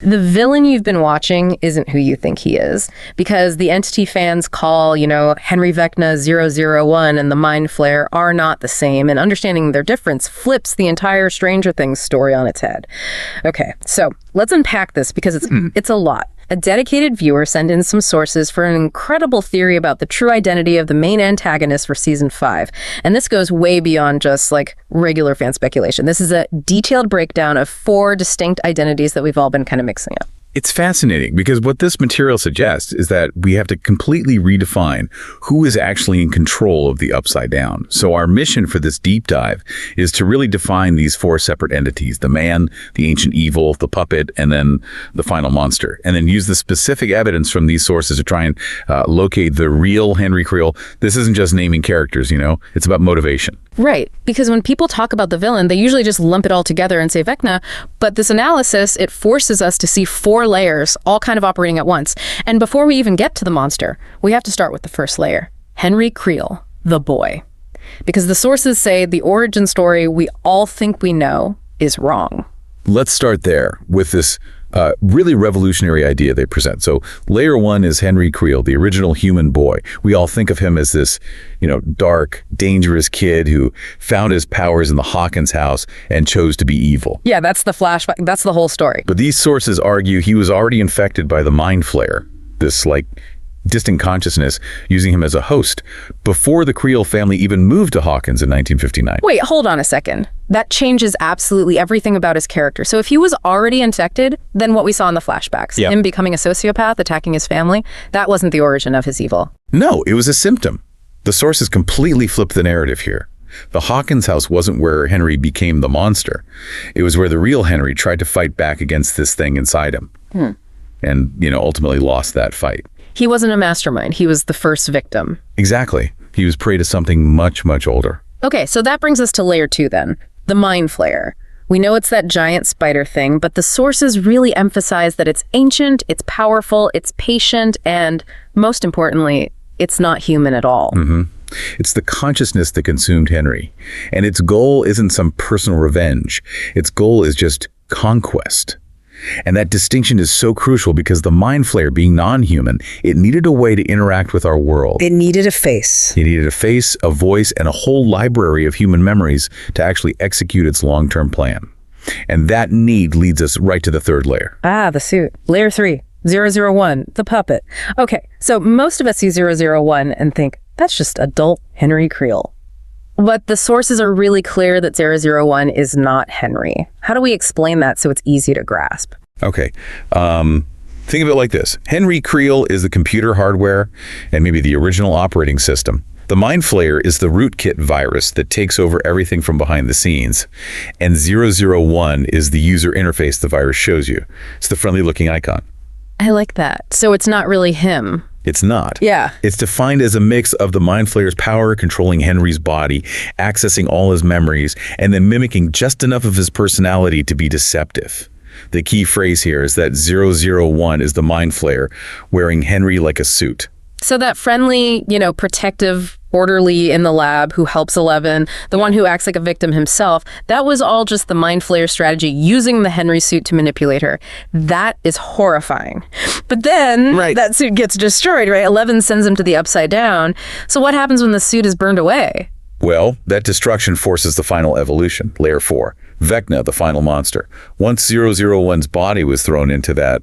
The villain you've been watching isn't who you think he is, because the Entity fans call, Henry Vecna 001 and the Mind Flayer are not the same, and understanding their difference flips the entire Stranger Things story on its head. Okay, so let's unpack this because it's a lot. A dedicated viewer sent in some sources for an incredible theory about the true identity of the main antagonist for season 5. And this goes way beyond just regular fan speculation. This is a detailed breakdown of 4 distinct identities that we've all been kind of mixing up. It's fascinating because what this material suggests is that we have to completely redefine who is actually in control of the Upside Down. So our mission for this deep dive is to really define these 4 separate entities: the man, the ancient evil, the puppet, and then the final monster. And then use the specific evidence from these sources to try and locate the real Henry Creel. This isn't just naming characters, it's about motivation. Right, because when people talk about the villain, they usually just lump it all together and say Vecna, but this analysis, it forces us to see 4 layers all kind of operating at once. And before we even get to the monster, we have to start with the first layer: Henry Creel, the boy. Because the sources say the origin story we all think we know is wrong. Let's start there with this really revolutionary idea they present. So layer 1 is Henry Creel, the original human boy. We all think of him as this, dark, dangerous kid who found his powers in the Hawkins house and chose to be evil. Yeah, that's the flashback. That's the whole story. But these sources argue he was already infected by the Mind Flayer, this distant consciousness, using him as a host before the Creel family even moved to Hawkins in 1959. Wait, hold on a second. That changes absolutely everything about his character. So if he was already infected, then what we saw in the flashbacks, him becoming a sociopath, attacking his family, that wasn't the origin of his evil. No, it was a symptom. The sources completely flipped the narrative here. The Hawkins house wasn't where Henry became the monster. It was where the real Henry tried to fight back against this thing inside him. And, ultimately lost that fight. He wasn't a mastermind. He was the first victim. Exactly. He was prey to something much, much older. Okay, so that brings us to layer 2 then, the Mind Flayer. We know it's that giant spider thing, but the sources really emphasize that it's ancient, it's powerful, it's patient, and most importantly, it's not human at all. It's the consciousness that consumed Henry. And its goal isn't some personal revenge. Its goal is just conquest. And that distinction is so crucial because the Mind Flayer, being non-human, it needed a way to interact with our world. It needed a face. It needed a face, a voice, and a whole library of human memories to actually execute its long-term plan. And that need leads us right to the 3rd layer. Ah, the suit. Layer 3, 001, the puppet. Okay, so most of us see 001 and think, that's just adult Henry Creel. But the sources are really clear that 001 is not Henry. How do we explain that so it's easy to grasp? Okay. Think of it like this. Henry Creel is the computer hardware and maybe the original operating system. The Mind Flayer is the rootkit virus that takes over everything from behind the scenes. And 001 is the user interface the virus shows you. It's the friendly-looking icon. I like that. So it's not really him. It's not. Yeah. It's defined as a mix of the Mind Flayer's power controlling Henry's body, accessing all his memories, and then mimicking just enough of his personality to be deceptive. The key phrase here is that 001 is the Mind Flayer wearing Henry like a suit. So that friendly, protective orderly in the lab who helps Eleven, the one who acts like a victim himself, that was all just the Mind Flayer strategy using the Henry suit to manipulate her. That is horrifying. But then that suit gets destroyed, right? Eleven sends him to the Upside Down. So what happens when the suit is burned away? Well, that destruction forces the final evolution, layer 4. Vecna, the final monster. Once 001's body was thrown into that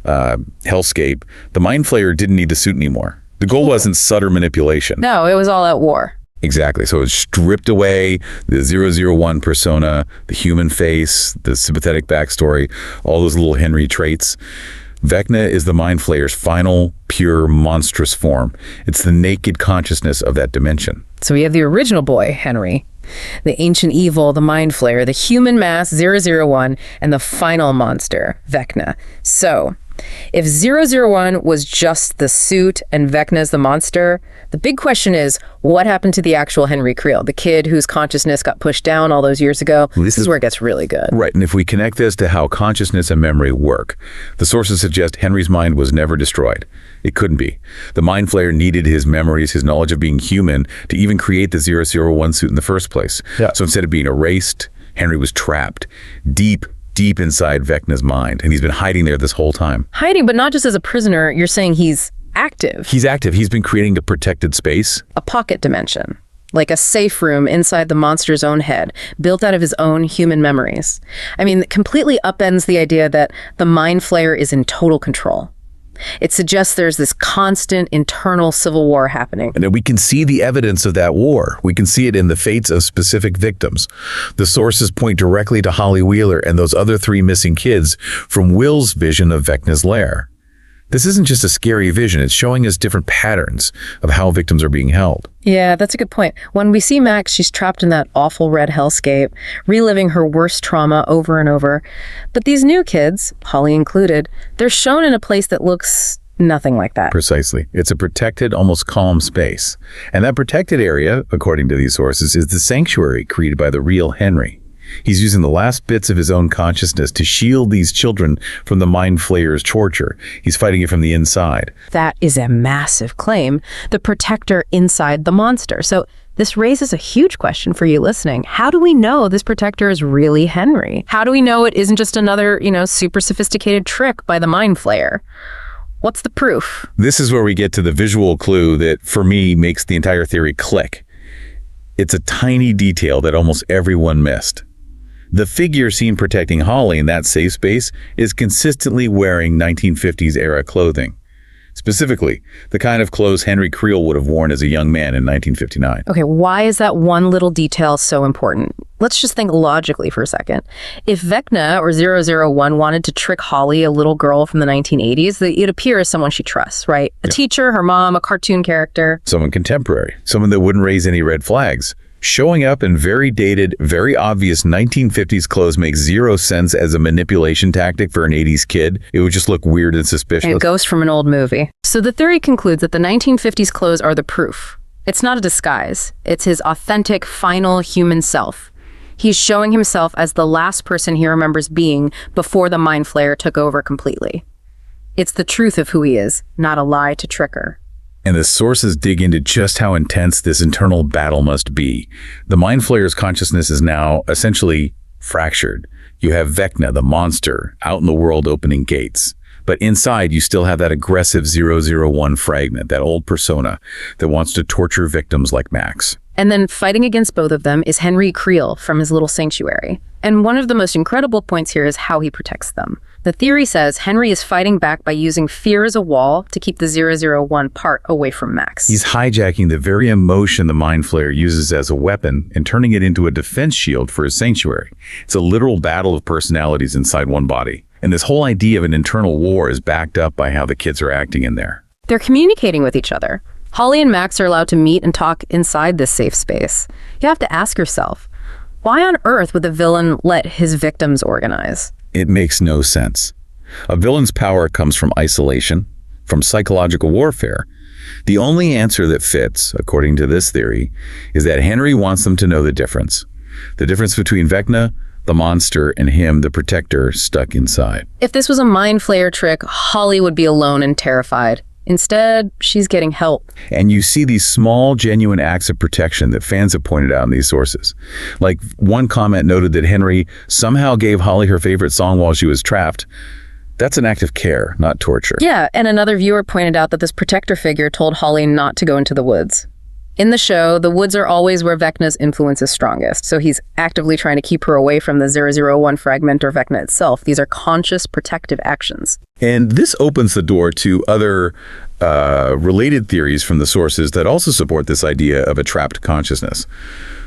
hellscape, the Mind Flayer didn't need the suit anymore. The goal wasn't subtle manipulation. No, it was all out war. Exactly. So it stripped away the 001 persona, the human face, the sympathetic backstory, all those little Henry traits. Vecna is the Mind Flayer's final, pure, monstrous form. It's the naked consciousness of that dimension. So we have the original boy, Henry, the ancient evil, the Mind Flayer, the human mass, 001, and the final monster, Vecna. So if 001 was just the suit and Vecna's the monster, the big question is, what happened to the actual Henry Creel, the kid whose consciousness got pushed down all those years ago? This is where it gets really good. Right, and if we connect this to how consciousness and memory work, the sources suggest Henry's mind was never destroyed. It couldn't be. The Mind Flayer needed his memories, his knowledge of being human, to even create the 001 suit in the first place. Yeah. So instead of being erased, Henry was trapped deep deep inside Vecna's mind, and he's been hiding there this whole time. Hiding, but not just as a prisoner. You're saying he's active. He's active. He's been creating a protected space. A pocket dimension. Like a safe room inside the monster's own head, built out of his own human memories. I mean, it completely upends the idea that the Mind Flayer is in total control. It suggests there's this constant internal civil war happening. And we can see the evidence of that war. We can see it in the fates of specific victims. The sources point directly to Holly Wheeler and those other 3 missing kids from Will's vision of Vecna's lair. This isn't just a scary vision, it's showing us different patterns of how victims are being held. Yeah, that's a good point. When we see Max, she's trapped in that awful red hellscape, reliving her worst trauma over and over. But these new kids, Holly included, they're shown in a place that looks nothing like that. Precisely. It's a protected, almost calm space. And that protected area, according to these sources, is the sanctuary created by the real Henry. He's using the last bits of his own consciousness to shield these children from the Mind Flayer's torture. He's fighting it from the inside. That is a massive claim. The protector inside the monster. So this raises a huge question for you listening. How do we know this protector is really Henry? How do we know it isn't just another, super sophisticated trick by the Mind Flayer? What's the proof? This is where we get to the visual clue that, for me, makes the entire theory click. It's a tiny detail that almost everyone missed. The figure seen protecting Holly in that safe space is consistently wearing 1950s era clothing. Specifically, the kind of clothes Henry Creel would have worn as a young man in 1959. Okay, why is that one little detail so important? Let's just think logically for a second. If Vecna or 001 wanted to trick Holly, a little girl from the 1980s, it'd appear as someone she trusts, right? A teacher, her mom, a cartoon character. Someone contemporary, someone that wouldn't raise any red flags. Showing up in very dated, very obvious 1950s clothes makes zero sense as a manipulation tactic for an 80s kid. It would just look weird and suspicious. And a ghost from an old movie. So the theory concludes that the 1950s clothes are the proof. It's not a disguise. It's his authentic, final human self. He's showing himself as the last person he remembers being before the Mind Flayer took over completely. It's the truth of who he is, not a lie to trick her. And the sources dig into just how intense this internal battle must be. The Mind Flayer's consciousness is now essentially fractured. You have Vecna, the monster, out in the world opening gates. But inside, you still have that aggressive 001 fragment, that old persona that wants to torture victims like Max. And then fighting against both of them is Henry Creel from his little sanctuary. And one of the most incredible points here is how he protects them. The theory says Henry is fighting back by using fear as a wall to keep the 001 part away from Max. He's hijacking the very emotion the Mind Flayer uses as a weapon and turning it into a defense shield for his sanctuary. It's a literal battle of personalities inside one body. And this whole idea of an internal war is backed up by how the kids are acting in there. They're communicating with each other. Holly and Max are allowed to meet and talk inside this safe space. You have to ask yourself, why on earth would the villain let his victims organize? It makes no sense. A villain's power comes from isolation, from psychological warfare. The only answer that fits, according to this theory, is that Henry wants them to know the difference. The difference between Vecna, the monster, and him, the protector, stuck inside. If this was a Mind Flayer trick, Holly would be alone and terrified. Instead, she's getting help. And you see these small, genuine acts of protection that fans have pointed out in these sources. Like one comment noted that Henry somehow gave Holly her favorite song while she was trapped. That's an act of care, not torture. Yeah, and another viewer pointed out that this protector figure told Holly not to go into the woods. In the show, the woods are always where Vecna's influence is strongest, so he's actively trying to keep her away from the 001 fragment or Vecna itself. These are conscious protective actions. And this opens the door to other related theories from the sources that also support this idea of a trapped consciousness.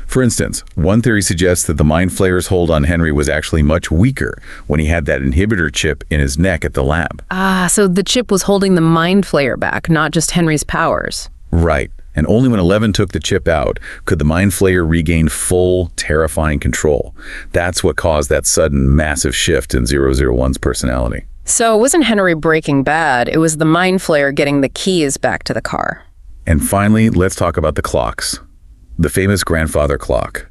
For instance, one theory suggests that the Mind Flayer's hold on Henry was actually much weaker when he had that inhibitor chip in his neck at the lab. Ah, so the chip was holding the Mind Flayer back, not just Henry's powers. Right. And only when 11 took the chip out could the Mind Flayer regain full, terrifying control. That's what caused that sudden, massive shift in 001's personality. So it wasn't Henry breaking bad, it was the Mind Flayer getting the keys back to the car. And finally, let's talk about the clocks. The famous grandfather clock.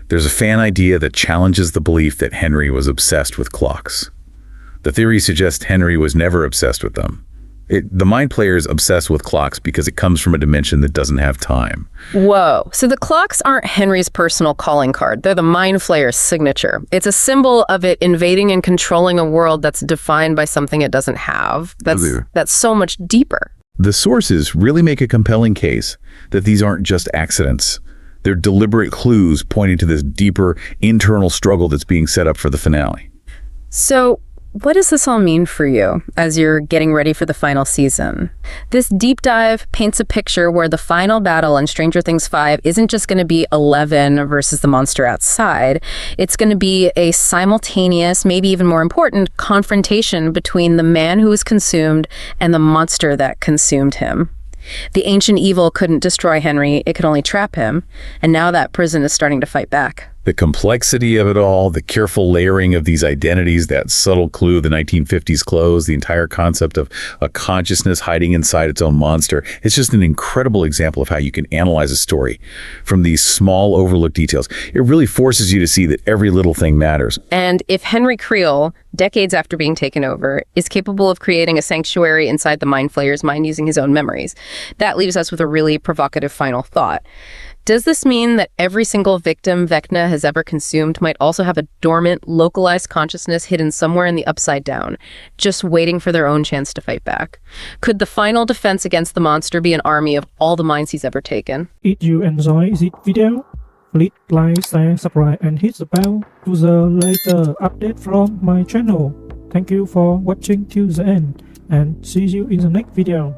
There's a fan idea that challenges the belief that Henry was obsessed with clocks. The theory suggests Henry was never obsessed with them. The mind player is obsessed with clocks because it comes from a dimension that doesn't have time. Whoa. So the clocks aren't Henry's personal calling card. They're the mind flayer's signature. It's a symbol of it invading and controlling a world that's defined by something it doesn't have. That's so much deeper. The sources really make a compelling case that these aren't just accidents. They're deliberate clues pointing to this deeper internal struggle that's being set up for the finale. So what does this all mean for you as you're getting ready for the final season? This deep dive paints a picture where the final battle in Stranger Things 5 isn't just going to be 11 versus the monster outside. It's going to be a simultaneous, maybe even more important, confrontation between the man who was consumed and the monster that consumed him. The ancient evil couldn't destroy Henry, it could only trap him, and now that prison is starting to fight back. The complexity of it all, the careful layering of these identities, that subtle clue of the 1950s clothes, the entire concept of a consciousness hiding inside its own monster. It's just an incredible example of how you can analyze a story from these small overlooked details. It really forces you to see that every little thing matters. And if Henry Creel, decades after being taken over, is capable of creating a sanctuary inside the mind flayer's mind using his own memories, that leaves us with a really provocative final thought. Does this mean that every single victim Vecna has ever consumed might also have a dormant, localized consciousness hidden somewhere in the Upside Down, just waiting for their own chance to fight back? Could the final defense against the monster be an army of all the minds he's ever taken? If you enjoy this video, please like, share, subscribe, and hit the bell to the later update from my channel. Thank you for watching till the end, and see you in the next video.